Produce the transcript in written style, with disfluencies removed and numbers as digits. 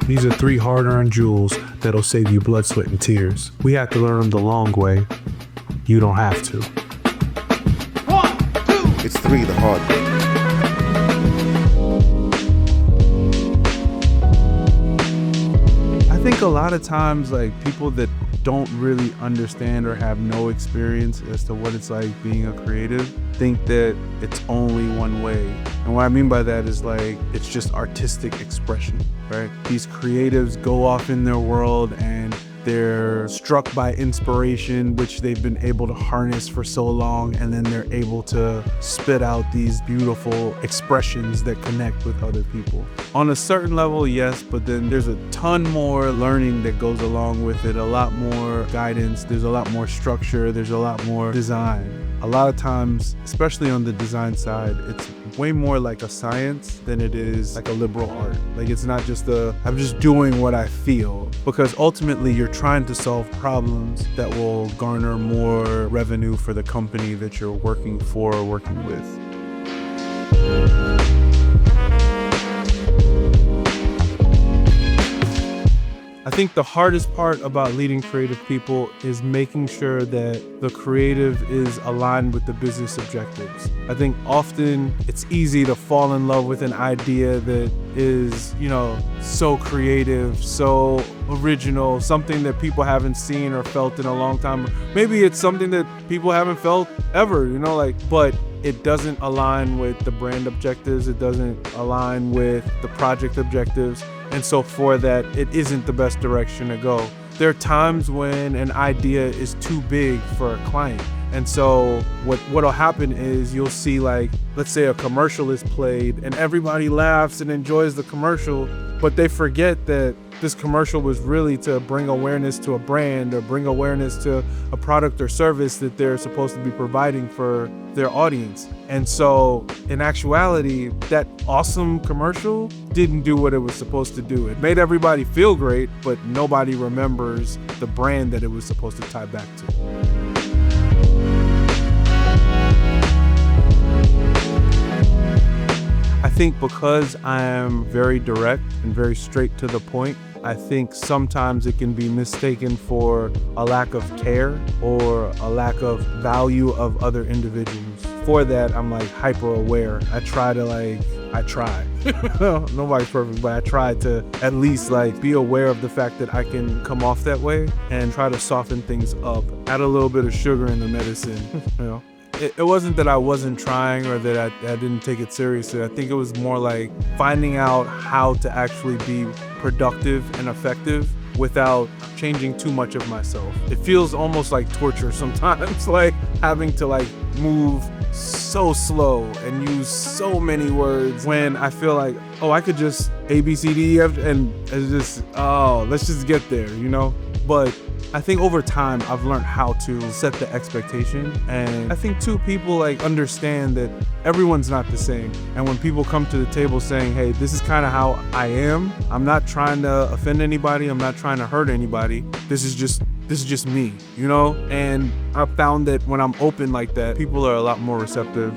These are 3 hard-earned jewels that'll save you blood, sweat, and tears. We have to learn them the long way. You don't have to. 1, 2. It's 3 the hard way. I think a lot of times, like, people that don't really understand or have no experience as to what it's like being a creative think that it's only one way. And what I mean by that is, like, it's just artistic expression, right? These creatives go off in their world and they're struck by inspiration, which they've been able to harness for so long, and then they're able to spit out these beautiful expressions that connect with other people. On a certain level, yes, but then there's a ton more learning that goes along with it, a lot more guidance, there's a lot more structure, there's a lot more design. A lot of times, especially on the design side, it's way more like a science than it is like a liberal art. Like, it's not just I'm just doing what I feel, because ultimately you're trying to solve problems that will garner more revenue for the company that you're working for or working with. I think the hardest part about leading creative people is making sure that the creative is aligned with the business objectives. I think often it's easy to fall in love with an idea that is, so creative, so original, something that people haven't seen or felt in a long time. Maybe it's something that people haven't felt ever, but it doesn't align with the brand objectives. It doesn't align with the project objectives. And so for that, it isn't the best direction to go. There are times when an idea is too big for a client. And so what'll happen is you'll see, like, let's say a commercial is played and everybody laughs and enjoys the commercial, but they forget that this commercial was really to bring awareness to a brand or bring awareness to a product or service that they're supposed to be providing for their audience. And so in actuality, that awesome commercial didn't do what it was supposed to do. It made everybody feel great, but nobody remembers the brand that it was supposed to tie back to. I think because I am very direct and very straight to the point, I think sometimes it can be mistaken for a lack of care or a lack of value of other individuals. For that, I'm hyper aware. I try. Nobody's perfect, but I try to at least be aware of the fact that I can come off that way and try to soften things up, add a little bit of sugar in the medicine, It wasn't that I wasn't trying or that I didn't take it seriously. I think it was more like finding out how to actually be productive and effective without changing too much of myself. It feels almost like torture sometimes, like having to move so slow and use so many words when I feel like, I could just A, B, C, D, E, F, and it's just, let's just get there, But I think over time, I've learned how to set the expectation. And I think too, people understand that everyone's not the same. And when people come to the table saying, hey, this is kind of how I am, I'm not trying to offend anybody. I'm not trying to hurt anybody. This is just me, And I found that when I'm open like that, people are a lot more receptive.